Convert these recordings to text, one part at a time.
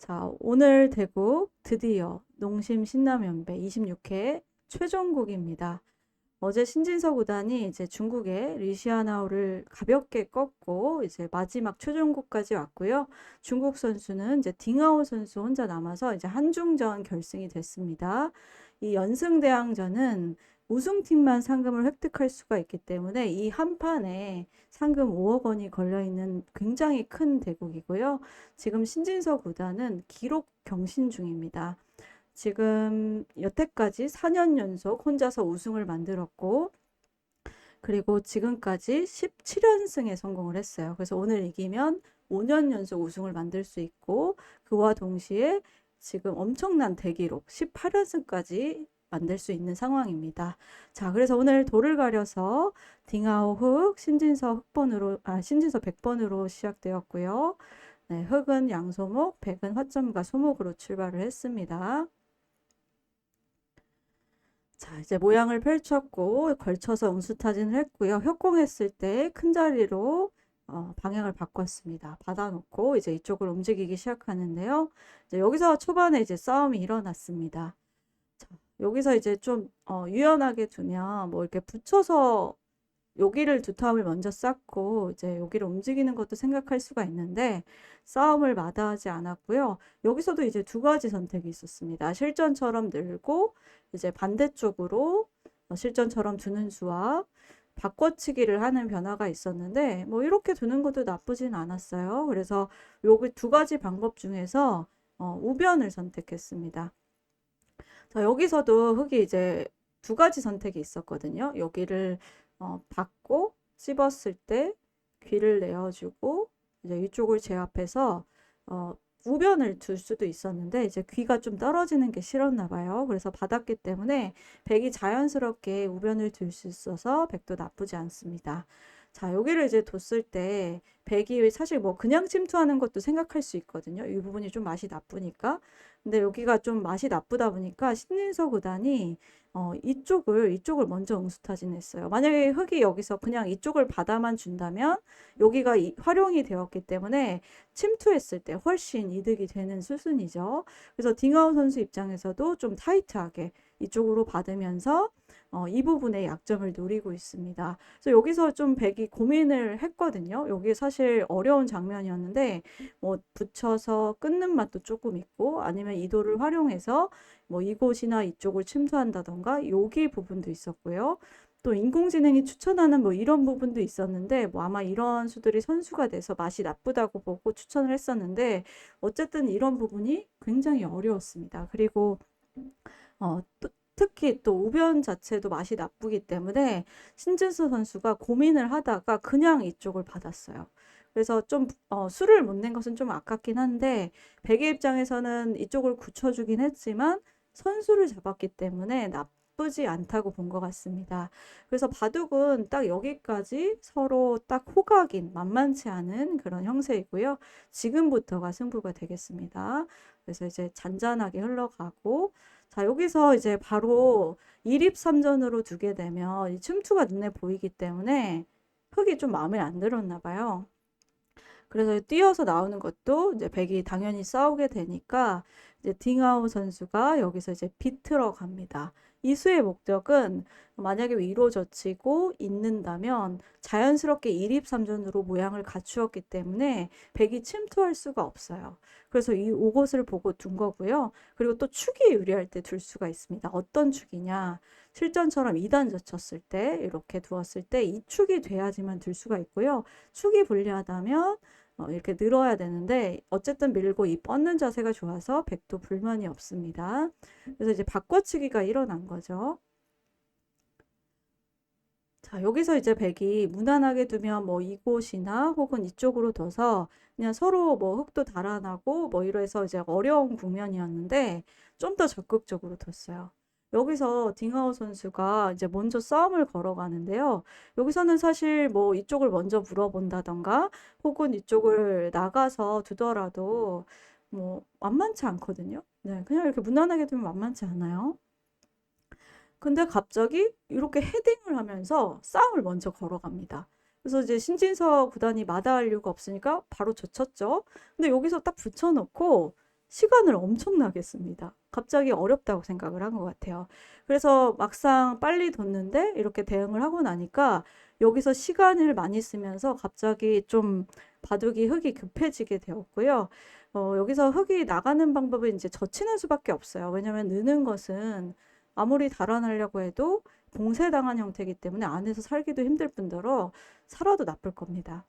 자, 오늘 대국 드디어 농심 신라면배 26회 최종국입니다. 어제 신진서 구단이 이제 중국의 리시아나오를 가볍게 꺾고 이제 마지막 최종국까지 왔고요. 중국 선수는 이제 딩아오 선수 혼자 남아서 이제 한중전 결승이 됐습니다. 이 연승대항전은 우승팀만 상금을 획득할 수가 있기 때문에 이 한 판에 상금 5억 원이 걸려 있는 굉장히 큰 대국이고요. 지금 신진서 구단은 기록 경신 중입니다. 지금 여태까지 4년 연속 혼자서 우승을 만들었고, 그리고 지금까지 17연승에 성공을 했어요. 그래서 오늘 이기면 5년 연속 우승을 만들 수 있고, 그와 동시에 지금 엄청난 대기록 18연승까지 만들 수 있는 상황입니다. 자, 그래서 오늘 돌을 가려서 딩하오 흑, 신진서 100번으로 시작되었고요. 네, 흑은 양소목, 백은 화점과 소목으로 출발을 했습니다. 자, 이제 모양을 펼쳤고 걸쳐서 응수타진을 했고요. 협공했을 때 큰 자리로 방향을 바꿨습니다. 받아놓고 이제 이쪽을 움직이기 시작하는데요. 이제 여기서 초반에 이제 싸움이 일어났습니다. 자, 여기서 이제 좀 유연하게 두면 뭐 이렇게 붙여서 여기를 두 탐을 먼저 쌓고 이제 여기를 움직이는 것도 생각할 수가 있는데 싸움을 마다하지 않았고요. 여기서도 이제 두 가지 선택이 있었습니다. 실전처럼 늘고 이제 반대쪽으로 실전처럼 두는 수와 바꿔치기를 하는 변화가 있었는데 뭐 이렇게 두는 것도 나쁘진 않았어요. 그래서 여기 두 가지 방법 중에서 우변을 선택했습니다. 자, 여기서도 흑이 이제 두 가지 선택이 있었거든요. 여기를 받고 씹었을 때 귀를 내어주고 이제 이쪽을 제압해서 우변을 둘 수도 있었는데 이제 귀가 좀 떨어지는 게 싫었나 봐요. 그래서 받았기 때문에 백이 자연스럽게 우변을 둘 수 있어서 백도 나쁘지 않습니다. 자, 여기를 이제 뒀을 때 백이 사실 뭐 그냥 침투하는 것도 생각할 수 있거든요. 이 부분이 좀 맛이 나쁘니까. 근데 여기가 좀 맛이 나쁘다 보니까 신진서 구단이 이쪽을 먼저 응수타진했어요. 만약에 흑이 여기서 그냥 이쪽을 받아만 준다면 여기가 활용이 되었기 때문에 침투했을 때 훨씬 이득이 되는 수순이죠. 그래서 딩아우 선수 입장에서도 좀 타이트하게 이쪽으로 받으면서 이 부분의 약점을 노리고 있습니다. 그래서 여기서 좀 백이 고민을 했거든요. 여기 사실 어려운 장면이었는데 뭐 붙여서 끊는 맛도 조금 있고 아니면 이도를 활용해서 뭐 이곳이나 이쪽을 침투한다던가 여기 부분도 있었고요. 또 인공지능이 추천하는 뭐 이런 부분도 있었는데 뭐 아마 이런 수들이 선수가 돼서 맛이 나쁘다고 보고 추천을 했었는데 어쨌든 이런 부분이 굉장히 어려웠습니다. 그리고 특히 또 우변 자체도 맛이 나쁘기 때문에 신진수 선수가 고민을 하다가 그냥 이쪽을 받았어요. 그래서 좀 수를 못 낸 것은 좀 아깝긴 한데 백의 입장에서는 이쪽을 굳혀주긴 했지만 선수를 잡았기 때문에 나쁘지 않다고 본 것 같습니다. 그래서 바둑은 딱 여기까지 서로 딱 호각인 만만치 않은 그런 형세이고요. 지금부터가 승부가 되겠습니다. 그래서 이제 잔잔하게 흘러가고 자, 여기서 이제 바로 2립3전으로 두게 되면 이 춤투가 눈에 보이기 때문에 흑이 좀 마음에 안 들었나 봐요. 그래서 뛰어서 나오는 것도 이제 백이 당연히 싸우게 되니까 이제 딩아오 선수가 여기서 이제 비틀어 갑니다. 이 수의 목적은 만약에 위로 젖히고 있는다면 자연스럽게 2립3전으로 모양을 갖추었기 때문에 백이 침투할 수가 없어요. 그래서 이 오것을 보고 둔 거고요. 그리고 또 축이 유리할 때 둘 수가 있습니다. 어떤 축이냐? 실전처럼 2단 젖혔을 때 이렇게 두었을 때 이 축이 돼야지만 둘 수가 있고요. 축이 불리하다면 이렇게 늘어야 되는데 어쨌든 밀고 이 뻗는 자세가 좋아서 백도 불만이 없습니다. 그래서 이제 바꿔치기가 일어난 거죠. 자, 여기서 이제 백이 무난하게 두면 뭐 이곳이나 혹은 이쪽으로 둬서 그냥 서로 뭐 흙도 달아나고 뭐 이래서 이제 어려운 국면이었는데 좀 더 적극적으로 뒀어요. 여기서 딩하오 선수가 이제 먼저 싸움을 걸어가는데요. 여기서는 사실 뭐 이쪽을 먼저 물어본다던가 혹은 이쪽을 나가서 두더라도 뭐 만만치 않거든요. 네, 그냥 이렇게 무난하게 두면 만만치 않아요. 근데 갑자기 이렇게 헤딩을 하면서 싸움을 먼저 걸어갑니다. 그래서 이제 신진서 구단이 마다할 이유가 없으니까 바로 젖혔죠. 근데 여기서 딱 붙여놓고 시간을 엄청나게 씁니다. 갑자기 어렵다고 생각을 한 것 같아요. 그래서 막상 빨리 뒀는데 이렇게 대응을 하고 나니까 여기서 시간을 많이 쓰면서 갑자기 좀 바둑이 흙이 급해지게 되었고요. 여기서 흙이 나가는 방법은 이제 젖히는 수밖에 없어요. 왜냐면 느는 것은 아무리 달아나려고 해도 봉쇄당한 형태이기 때문에 안에서 살기도 힘들 뿐더러 살아도 나쁠 겁니다.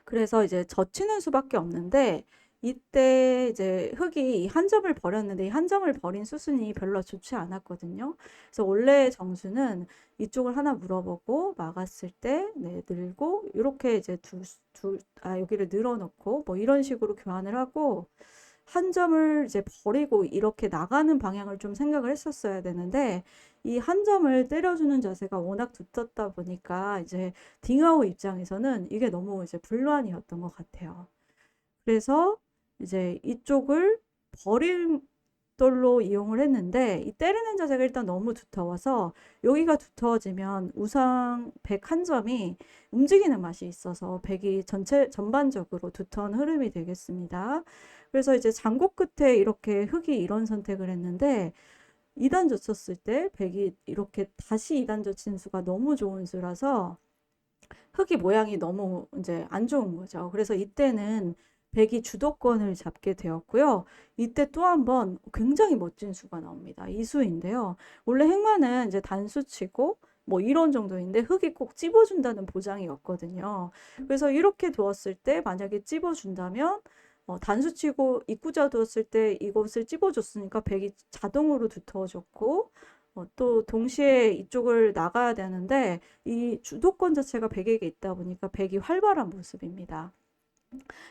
그래서 이제 젖히는 수밖에 없는데 이때 이제 흙이 한 점을 버렸는데 이 한 점을 버린 수순이 별로 좋지 않았거든요. 그래서 원래의 정수는 이쪽을 하나 물어보고 막았을 때 네, 늘고 이렇게 이제 여기를 늘어놓고 뭐 이런 식으로 교환을 하고 한 점을 이제 버리고 이렇게 나가는 방향을 좀 생각을 했었어야 되는데 이 한 점을 때려주는 자세가 워낙 두텁다 보니까 이제 딩하오 입장에서는 이게 너무 이제 불만이었던 것 같아요. 그래서 이제 이쪽을 버림돌로 이용을 했는데 이 때리는 자세가 일단 너무 두터워서 여기가 두터워지면 우상 백 한 점이 움직이는 맛이 있어서 백이 전반적으로 두터운 흐름이 되겠습니다. 그래서 이제 장고 끝에 이렇게 흙이 이런 선택을 했는데 2단 젖혔을 때 백이 이렇게 다시 2단 젖힌 수가 너무 좋은 수라서 흙이 모양이 너무 이제 안 좋은 거죠. 그래서 이때는 백이 주도권을 잡게 되었고요. 이때 또 한 번 굉장히 멋진 수가 나옵니다. 이 수인데요. 원래 행마는 이제 단수치고 뭐 이런 정도인데 흙이 꼭 찝어준다는 보장이 없거든요. 그래서 이렇게 두었을 때 만약에 찝어준다면 단수치고 입구자 두었을 때 이것을 찝어줬으니까 백이 자동으로 두터워졌고 또 동시에 이쪽을 나가야 되는데 이 주도권 자체가 백에게 있다 보니까 백이 활발한 모습입니다.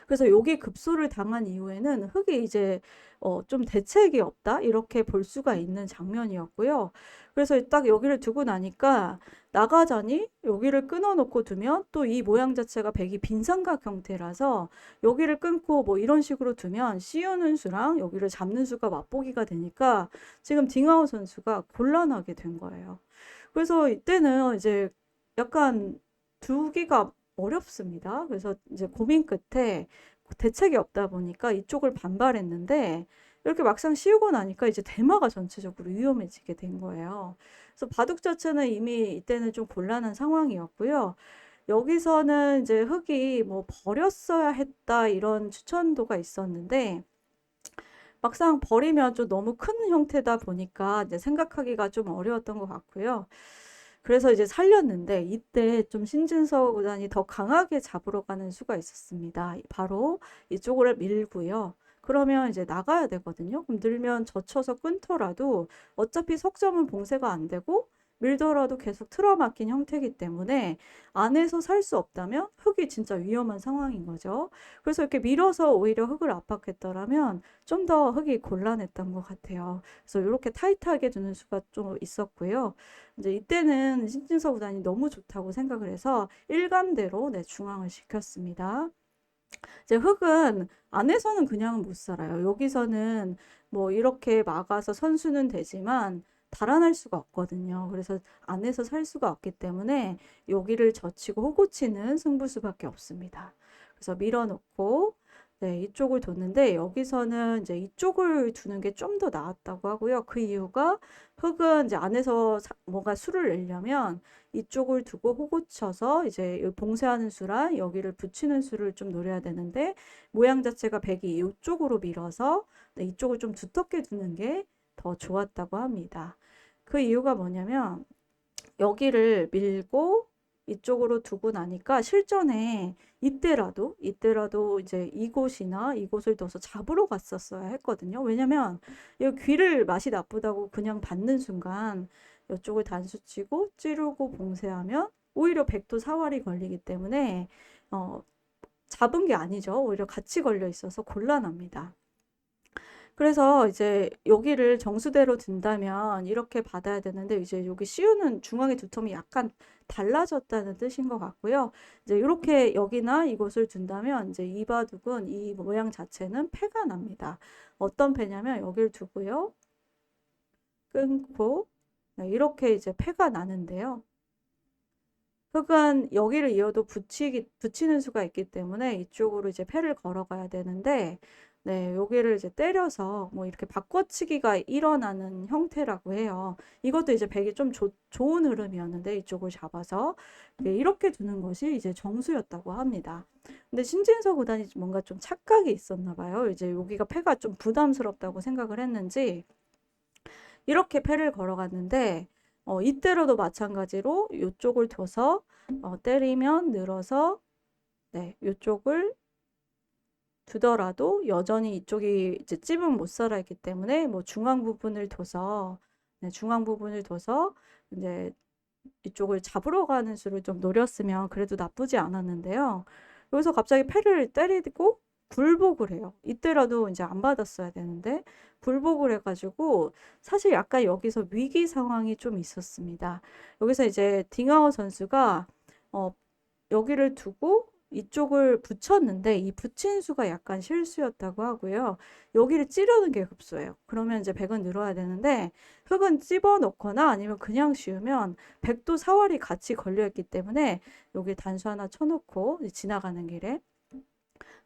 그래서 여기 급소를 당한 이후에는 흙이 이제 좀 대책이 없다 이렇게 볼 수가 있는 장면이었고요. 그래서 딱 여기를 두고 나니까 나가자니 여기를 끊어놓고 두면 또 이 모양 자체가 백이 빈삼각 형태라서 여기를 끊고 뭐 이런 식으로 두면 씌우는 수랑 여기를 잡는 수가 맛보기가 되니까 지금 딩하오 선수가 곤란하게 된 거예요. 그래서 이때는 이제 약간 두기가 어렵습니다. 그래서 이제 고민 끝에 대책이 없다 보니까 이쪽을 반발했는데 이렇게 막상 씌우고 나니까 이제 대마가 전체적으로 위험해지게 된 거예요. 그래서 바둑 자체는 이미 이때는 좀 곤란한 상황이었고요. 여기서는 이제 흙이 뭐 버렸어야 했다 이런 추천도가 있었는데 막상 버리면 좀 너무 큰 형태다 보니까 이제 생각하기가 좀 어려웠던 것 같고요. 그래서 이제 살렸는데 이때 좀 신진서 구단이 더 강하게 잡으러 가는 수가 있었습니다. 바로 이쪽을 밀고요. 그러면 이제 나가야 되거든요. 그럼 늘면 젖혀서 끊더라도 어차피 석점은 봉쇄가 안 되고 밀더라도 계속 틀어막힌 형태이기 때문에 안에서 살 수 없다면 흙이 진짜 위험한 상황인 거죠. 그래서 이렇게 밀어서 오히려 흙을 압박했더라면 좀 더 흙이 곤란했던 것 같아요. 그래서 이렇게 타이트하게 두는 수가 좀 있었고요. 이제 이때는 신진서 구단이 너무 좋다고 생각을 해서 일감대로 네, 중앙을 시켰습니다. 이제 흙은 안에서는 그냥 못 살아요. 여기서는 뭐 이렇게 막아서 선수는 되지만 달아날 수가 없거든요. 그래서 안에서 살 수가 없기 때문에 여기를 젖히고 호구치는 승부수밖에 없습니다. 그래서 밀어놓고 네, 이쪽을 뒀는데 여기서는 이제 이쪽을 두는 게 좀 더 나았다고 하고요. 그 이유가 흙은 이제 안에서 뭔가 수를 내려면 이쪽을 두고 호구쳐서 이제 봉쇄하는 수랑 여기를 붙이는 수를 좀 노려야 되는데 모양 자체가 백이 이쪽으로 밀어서 네, 이쪽을 좀 두텁게 두는 게 더 좋았다고 합니다. 그 이유가 뭐냐면 여기를 밀고 이쪽으로 두고 나니까 실전에 이때라도 이제 이곳이나 이곳을 둬서 잡으러 갔었어야 했거든요. 왜냐면 이 귀를 맛이 나쁘다고 그냥 받는 순간 이쪽을 단수치고 찌르고 봉쇄하면 오히려 백도 사활이 걸리기 때문에 잡은 게 아니죠. 오히려 같이 걸려 있어서 곤란합니다. 그래서 이제 여기를 정수대로 둔다면 이렇게 받아야 되는데 이제 여기 씌우는 중앙의 두텀이 약간 달라졌다는 뜻인 것 같고요. 이제 이렇게 여기나 이곳을 둔다면 이제 이 바둑은 이 모양 자체는 패가 납니다. 어떤 패냐면 여기를 두고요. 끊고 네, 이렇게 이제 패가 나는데요. 흙은 여기를 이어도 붙이는 수가 있기 때문에 이쪽으로 이제 패를 걸어가야 되는데 네, 여기를 이제 때려서 뭐 이렇게 바꿔치기가 일어나는 형태라고 해요. 이것도 이제 백이 좀 좋은 흐름이었는데 이쪽을 잡아서 이렇게 두는 것이 이제 정수였다고 합니다. 근데 신진서 구단이 뭔가 좀 착각이 있었나 봐요. 이제 여기가 패가 좀 부담스럽다고 생각을 했는지 이렇게 패를 걸어갔는데 이때로도 마찬가지로 이쪽을 둬서 때리면 늘어서 네, 이쪽을 두더라도 여전히 이쪽이 이제 찝은 못 살아있기 때문에 뭐 중앙 부분을 둬서 네, 중앙 부분을 둬서 이제 이쪽을 잡으러 가는 수를 좀 노렸으면 그래도 나쁘지 않았는데요. 여기서 갑자기 패를 때리고 굴복을 해요. 이때라도 이제 안 받았어야 되는데 굴복을 해가지고 사실 약간 여기서 위기 상황이 좀 있었습니다. 여기서 이제 딩하오 선수가 여기를 두고 이쪽을 붙였는데 이 붙인 수가 약간 실수였다고 하고요. 여기를 찌르는 게 급소예요. 그러면 이제 백은 늘어야 되는데 흑은 찝어 놓거나 아니면 그냥 씌우면 백도 사월이 같이 걸려있기 때문에 여기 단수 하나 쳐놓고 지나가는 길에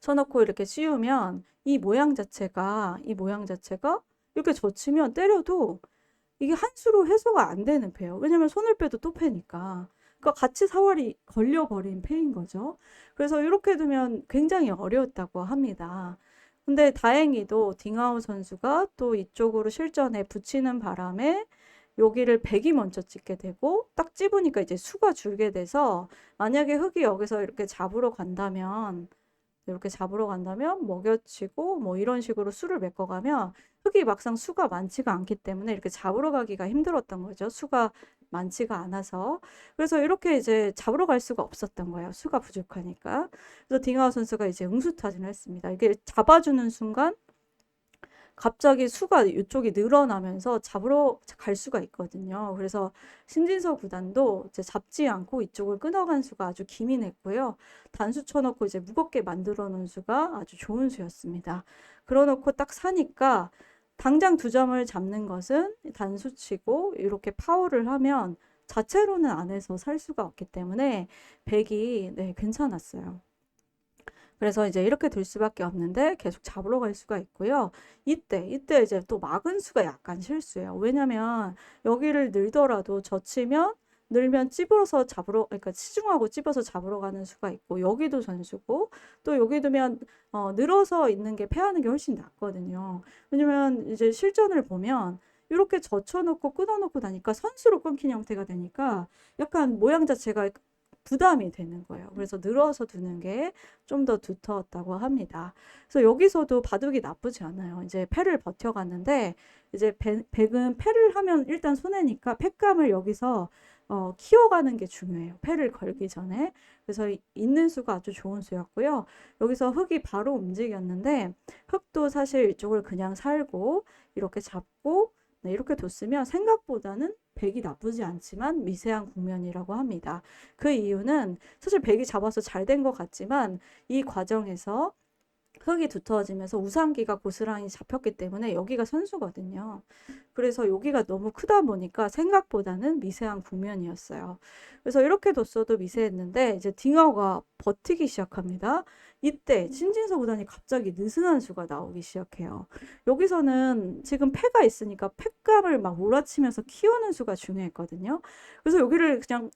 쳐놓고 이렇게 씌우면 이 모양 자체가 이렇게 젖히면 때려도 이게 한 수로 해소가 안 되는 패예요. 왜냐면 손을 빼도 또 패니까. 그러니까 같이 사활이 걸려버린 패인 거죠. 그래서 이렇게 두면 굉장히 어려웠다고 합니다. 근데 다행히도 딩하우 선수가 또 이쪽으로 실전에 붙이는 바람에 여기를 백이 먼저 찍게 되고 딱 찝으니까 이제 수가 줄게 돼서 만약에 흑이 여기서 이렇게 잡으러 간다면 먹여치고 뭐 이런 식으로 수를 메꿔가면 흑이 막상 수가 많지가 않기 때문에 이렇게 잡으러 가기가 힘들었던 거죠. 수가 많지가 않아서. 그래서 이렇게 이제 잡으러 갈 수가 없었던 거예요. 수가 부족하니까. 그래서 딩하우 선수가 이제 응수타진을 했습니다. 이게 잡아주는 순간 갑자기 수가 이쪽이 늘어나면서 잡으러 갈 수가 있거든요. 그래서 신진서 구단도 이제 잡지 않고 이쪽을 끊어간 수가 아주 기민했고요. 단수 쳐놓고 이제 무겁게 만들어 놓은 수가 아주 좋은 수였습니다. 그러놓고 딱 사니까 당장 두 점을 잡는 것은 단수 치고 이렇게 파워를 하면 자체로는 안에서 살 수가 없기 때문에 백이 네, 괜찮았어요. 그래서 이제 이렇게 될 수밖에 없는데 계속 잡으러 갈 수가 있고요. 이때 이제 또 막은 수가 약간 실수예요. 왜냐면 여기를 늘더라도 젖히면 늘면 찝어서 잡으러 그러니까 치중하고 찝어서 잡으러 가는 수가 있고 여기도 전수고 또 여기 두면 늘어서 있는 게 패하는 게 훨씬 낫거든요. 왜냐면 이제 실전을 보면 이렇게 젖혀놓고 끊어놓고 나니까 선수로 끊긴 형태가 되니까 약간 모양 자체가 부담이 되는 거예요. 그래서 늘어서 두는 게 좀 더 두터웠다고 합니다. 그래서 여기서도 바둑이 나쁘지 않아요. 이제 패를 버텨갔는데 이제 백은 패를 하면 일단 손해니까 패감을 여기서 키워가는 게 중요해요. 패를 걸기 전에. 그래서 있는 수가 아주 좋은 수였고요. 여기서 흑이 바로 움직였는데 흑도 사실 이쪽을 그냥 살고 이렇게 잡고 네, 이렇게 뒀으면 생각보다는 백이 나쁘지 않지만 미세한 국면이라고 합니다. 그 이유는 사실 백이 잡아서 잘 된 것 같지만 이 과정에서 흙이 두터워지면서 우상기가 고스란히 잡혔기 때문에 여기가 선수거든요. 그래서 여기가 너무 크다 보니까 생각보다는 미세한 국면이었어요. 그래서 이렇게 뒀어도 미세했는데 이제 딩하오가 버티기 시작합니다. 이때 신진서 구단이 갑자기 느슨한 수가 나오기 시작해요. 여기서는 지금 패가 있으니까 패감을 막 몰아치면서 키우는 수가 중요했거든요. 그래서 여기를 그냥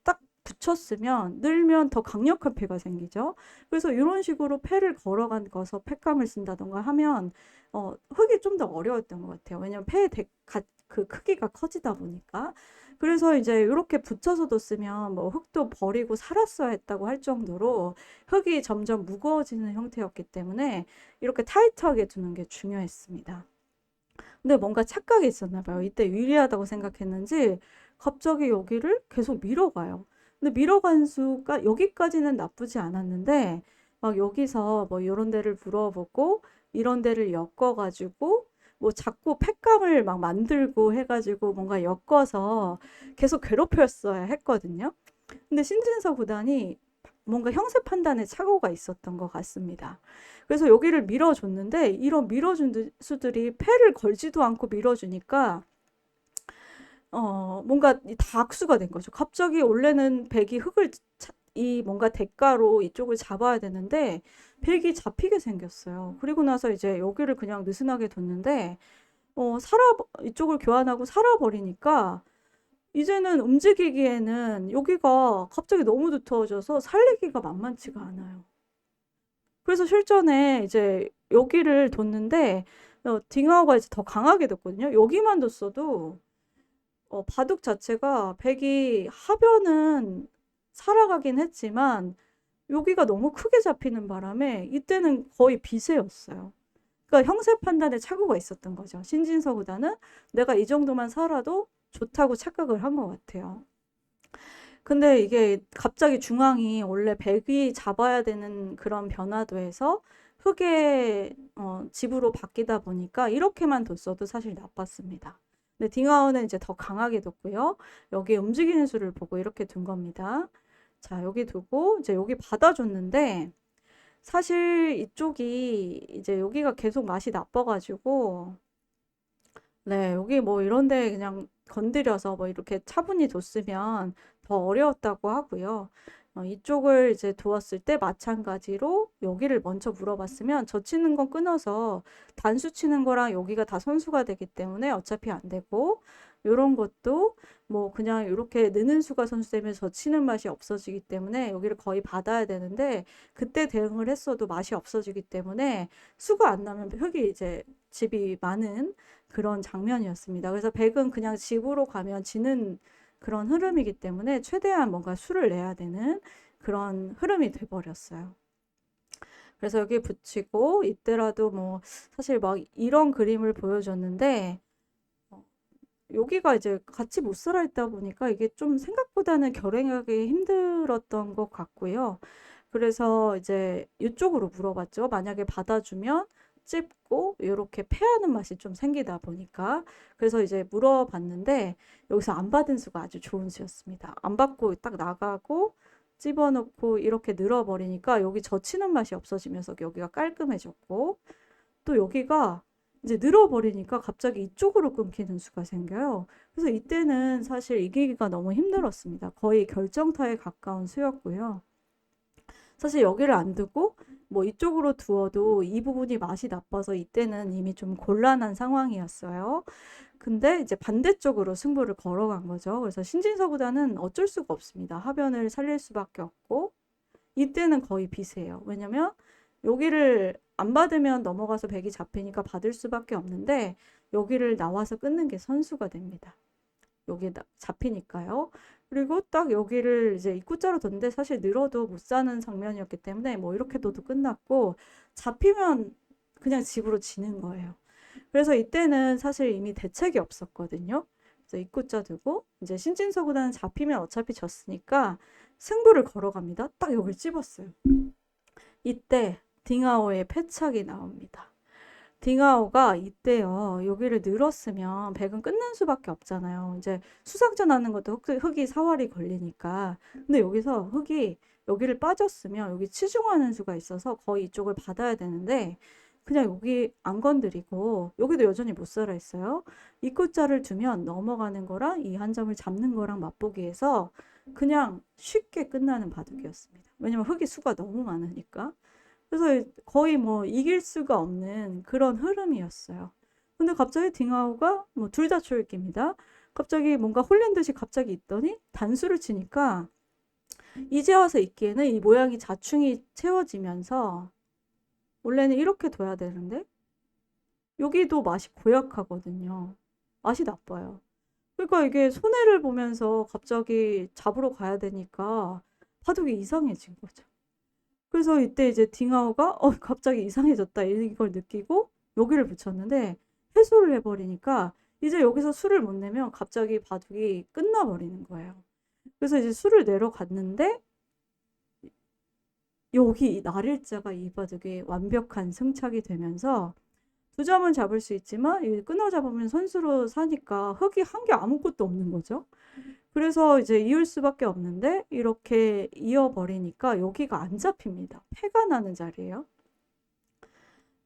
딱 붙였으면 늘면 더 강력한 패가 생기죠. 그래서 이런 식으로 패를 걸어간 거서 패감을 쓴다던가 하면 흑이 좀 더 어려웠던 것 같아요. 왜냐면 그 크기가 커지다 보니까. 그래서 이제 이렇게 붙여서 뒀으면 뭐 흑도 버리고 살았어야 했다고 할 정도로 흑이 점점 무거워지는 형태였기 때문에 이렇게 타이트하게 두는 게 중요했습니다. 근데 뭔가 착각이 있었나 봐요. 이때 유리하다고 생각했는지 갑자기 여기를 계속 밀어가요. 근데 밀어간 수가 여기까지는 나쁘지 않았는데 막 여기서 뭐 이런 데를 물어보고 이런 데를 엮어가지고 뭐 자꾸 팩감을 막 만들고 해가지고 뭔가 엮어서 계속 괴롭혔어야 했거든요. 근데 신진서 구단이 뭔가 형세 판단에 착오가 있었던 것 같습니다. 그래서 여기를 밀어줬는데 이런 밀어준 수들이 패를 걸지도 않고 밀어주니까 뭔가 다 악수가 된 거죠. 갑자기 원래는 백이 이 뭔가 대가로 이쪽을 잡아야 되는데 백이 잡히게 생겼어요. 그리고 나서 이제 여기를 그냥 느슨하게 뒀는데 이쪽을 교환하고 살아버리니까 이제는 움직이기에는 여기가 갑자기 너무 두터워져서 살리기가 만만치가 않아요. 그래서 실전에 이제 여기를 뒀는데 딩하오가 이제 더 강하게 뒀거든요. 여기만 뒀어도 바둑 자체가 백이 하변은 살아가긴 했지만 여기가 너무 크게 잡히는 바람에 이때는 거의 비세였어요. 그러니까 형세 판단에 착오가 있었던 거죠. 신진서보다는 내가 이 정도만 살아도 좋다고 착각을 한 것 같아요. 근데 이게 갑자기 중앙이 원래 백이 잡아야 되는 그런 변화도에서 흑의 집으로 바뀌다 보니까 이렇게만 뒀어도 사실 나빴습니다. 근데 딩하오는 이제 더 강하게 뒀고요. 여기 움직이는 수를 보고 이렇게 둔 겁니다. 자, 여기 두고 이제 여기 받아줬는데 사실 이쪽이 이제 여기가 계속 맛이 나빠가지고 네, 여기 뭐 이런데 그냥 건드려서 뭐 이렇게 차분히 뒀으면 더 어려웠다고 하고요. 이쪽을 이제 두었을 때 마찬가지로 여기를 먼저 물어봤으면 저 치는 건 끊어서 단수 치는 거랑 여기가 다 선수가 되기 때문에 어차피 안 되고 요런 것도 뭐 그냥 이렇게 느는 수가 선수되면 저 치는 맛이 없어지기 때문에 여기를 거의 받아야 되는데 그때 대응을 했어도 맛이 없어지기 때문에 수가 안 나면 흑이 이제 집이 많은 그런 장면이었습니다. 그래서 백은 그냥 집으로 가면 지는 그런 흐름이기 때문에 최대한 뭔가 수를 내야 되는 그런 흐름이 돼버렸어요. 그래서 여기 붙이고 이때라도 뭐 사실 막 이런 그림을 보여줬는데 여기가 이제 같이 못 살아 있다 보니까 이게 좀 생각보다는 결행하기 힘들었던 것 같고요. 그래서 이제 이쪽으로 물어봤죠. 만약에 받아주면 찝고 이렇게 패하는 맛이 좀 생기다 보니까 그래서 이제 물어봤는데 여기서 안 받은 수가 아주 좋은 수였습니다. 안 받고 딱 나가고 집어넣고 이렇게 늘어버리니까 여기 젖히는 맛이 없어지면서 여기가 깔끔해졌고 또 여기가 이제 늘어버리니까 갑자기 이쪽으로 끊기는 수가 생겨요. 그래서 이때는 사실 이기기가 너무 힘들었습니다. 거의 결정타에 가까운 수였고요. 사실 여기를 안 두고 뭐 이쪽으로 두어도 이 부분이 맛이 나빠서 이때는 이미 좀 곤란한 상황이었어요. 근데 이제 반대쪽으로 승부를 걸어간 거죠. 그래서 신진서보다는 어쩔 수가 없습니다. 하변을 살릴 수밖에 없고 이때는 거의 비세예요. 왜냐면 여기를 안 받으면 넘어가서 백이 잡히니까 받을 수밖에 없는데 여기를 나와서 끊는 게 선수가 됩니다. 여기 잡히니까요. 그리고 딱 여기를 이제 입구자로 뒀는데 사실 늘어도 못 사는 장면이었기 때문에 뭐 이렇게 둬도 끝났고 잡히면 그냥 집으로 지는 거예요. 그래서 이때는 사실 이미 대책이 없었거든요. 그래서 입구자 두고 이제 신진서보다는 잡히면 어차피 졌으니까 승부를 걸어갑니다. 딱 여기를 찝었어요. 이때 딩하오의 패착이 나옵니다. 딩하오가 이때요. 여기를 늘었으면 백은 끊는 수밖에 없잖아요. 이제 수상전 하는 것도 흑이 사활이 걸리니까. 근데 여기서 흑이 여기를 빠졌으면 여기 치중하는 수가 있어서 거의 이쪽을 받아야 되는데 그냥 여기 안 건드리고 여기도 여전히 못 살아 있어요. 입구자를 두면 넘어가는 거랑 이 한 점을 잡는 거랑 맛보기에서 그냥 쉽게 끝나는 바둑이었습니다. 왜냐면 흑이 수가 너무 많으니까. 그래서 거의 뭐 이길 수가 없는 그런 흐름이었어요. 근데 갑자기 딩하오가 뭐 둘 다 초읽기입니다. 갑자기 뭔가 홀린 듯이 갑자기 있더니 단수를 치니까 이제 와서 있기에는 이 모양이 자충이 채워지면서 원래는 이렇게 둬야 되는데 여기도 맛이 고약하거든요. 맛이 나빠요. 그러니까 이게 손해를 보면서 갑자기 잡으러 가야 되니까 바둑이 이상해진 거죠. 그래서 이때 이제 딩하오가 갑자기 이상해졌다 이걸 느끼고 여기를 붙였는데 회수를 해버리니까 이제 여기서 수를 못 내면 갑자기 바둑이 끝나버리는 거예요. 그래서 이제 수를 내려갔는데 여기 날일자가 이 바둑에 완벽한 승착이 되면서 두 점은 잡을 수 있지만 끊어 잡으면 선수로 사니까 흑이 한 게 아무것도 없는 거죠. 그래서 이제 이을 수밖에 없는데 이렇게 이어버리니까 여기가 안 잡힙니다. 패가 나는 자리예요.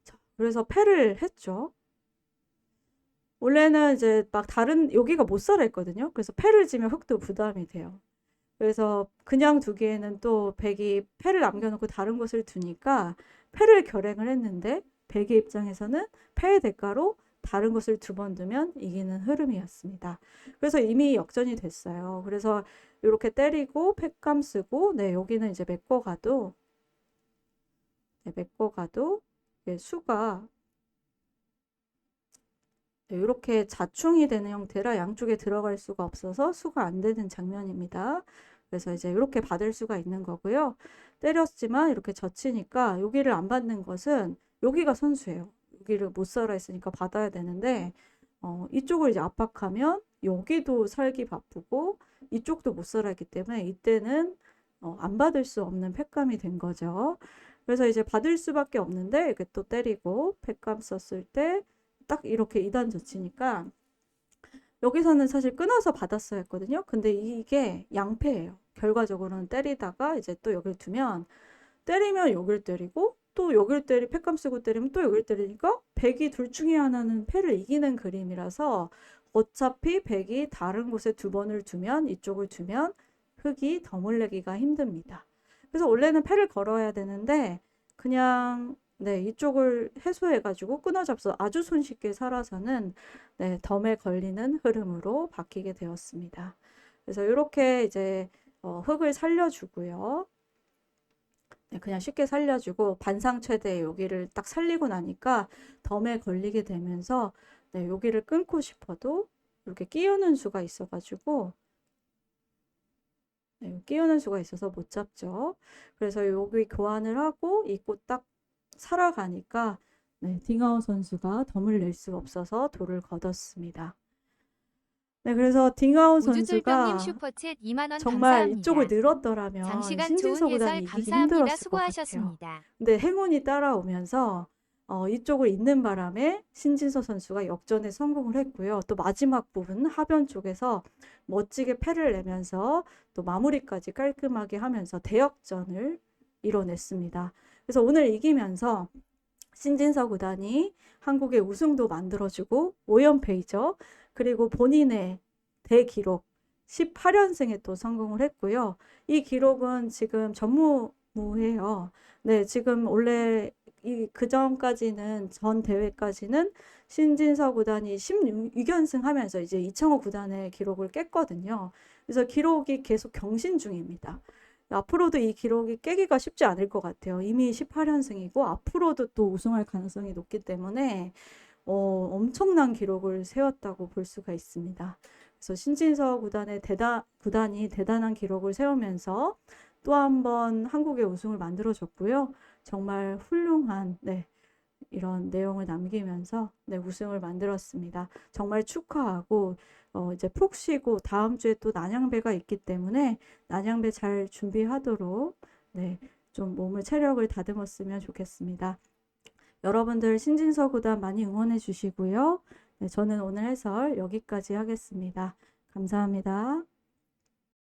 자, 그래서 패를 했죠. 원래는 이제 막 다른 여기가 못 살아 있거든요. 그래서 패를 지면 흑도 부담이 돼요. 그래서 그냥 두기에는 또 백이 패를 남겨놓고 다른 곳을 두니까 패를 결행을 했는데 백의 입장에서는 패의 대가로 다른 곳을 2번 두면 이기는 흐름이었습니다. 그래서 이미 역전이 됐어요. 그래서 이렇게 때리고 팩감 쓰고 네, 여기는 이제 메꿔가도 수가 이렇게 자충이 되는 형태라 양쪽에 들어갈 수가 없어서 수가 안 되는 장면입니다. 그래서 이제 이렇게 받을 수가 있는 거고요. 때렸지만 이렇게 젖히니까 여기를 안 받는 것은 여기가 선수예요. 여기를 못 살아 있으니까 받아야 되는데 이쪽을 이제 압박하면 여기도 살기 바쁘고 이쪽도 못 살아 있기 때문에 이때는 안 받을 수 없는 팩감이 된 거죠. 그래서 이제 받을 수밖에 없는데 이렇게 또 때리고 팩감 썼을 때 딱 이렇게 2단 젖히니까 여기서는 사실 끊어서 받았어야 했거든요. 근데 이게 양패예요. 결과적으로는 때리다가 이제 또 여길 두면 때리면 여길 때리고 또 여길 팩감 쓰고 때리면 또 여길 때리니까 백이 둘 중에 하나는 패를 이기는 그림이라서 어차피 백이 다른 곳에 2번을 두면 이쪽을 두면 흑이 덤을 내기가 힘듭니다. 그래서 원래는 패를 걸어야 되는데 그냥 네, 이쪽을 해소해가지고 끊어잡서 아주 손쉽게 살아서는 네, 덤에 걸리는 흐름으로 바뀌게 되었습니다. 그래서 이렇게 이제 흑을 살려주고요. 네, 그냥 쉽게 살려주고 반상 최대 여기를 딱 살리고 나니까 덤에 걸리게 되면서 네, 여기를 끊고 싶어도 이렇게 끼우는 수가 있어가지고 네, 끼우는 수가 있어서 못 잡죠. 그래서 여기 교환을 하고 이 꽃 딱 살아가니까 네, 딩아오 선수가 덤을 낼 수가 없어서 돌을 걷었습니다. 네, 그래서 딩아오 우주쫄병님 선수가 슈퍼챗 2만원 정말 이쪽을 감사합니다. 늘었더라면 장시간 좋은 신진서 구단이 해설 이기기 감사합니다. 힘들었을 것 같아요. 수고하셨습니다. 근데 행운이 따라오면서 이쪽을 잇는 바람에 신진서 선수가 역전에 성공을 했고요. 또 마지막 부분 하변 쪽에서 멋지게 패를 내면서 또 마무리까지 깔끔하게 하면서 대역전을 이뤄냈습니다. 그래서 오늘 이기면서 신진서 구단이 한국의 우승도 만들어주고 5연패이죠. 그리고 본인의 대기록 18연승에 또 성공을 했고요. 이 기록은 지금 전무후무해요. 네, 지금 원래 그 전까지는 전 대회까지는 신진서 구단이 16연승 하면서 이제 이창호 구단의 기록을 깼거든요. 그래서 기록이 계속 경신 중입니다. 앞으로도 이 기록이 깨기가 쉽지 않을 것 같아요. 이미 18연승이고 앞으로도 또 우승할 가능성이 높기 때문에 엄청난 기록을 세웠다고 볼 수가 있습니다. 그래서 신진서 구단이 대단한 기록을 세우면서 또 한 번 한국의 우승을 만들어줬고요. 정말 훌륭한 이런 내용을 남기면서 우승을 만들었습니다. 정말 축하하고 이제 푹 쉬고 다음 주에 또 난양배가 있기 때문에 난양배 잘 준비하도록 좀 몸을 체력을 다듬었으면 좋겠습니다. 여러분들 신진서 구단 많이 응원해 주시고요. 저는 오늘 해설 여기까지 하겠습니다. 감사합니다.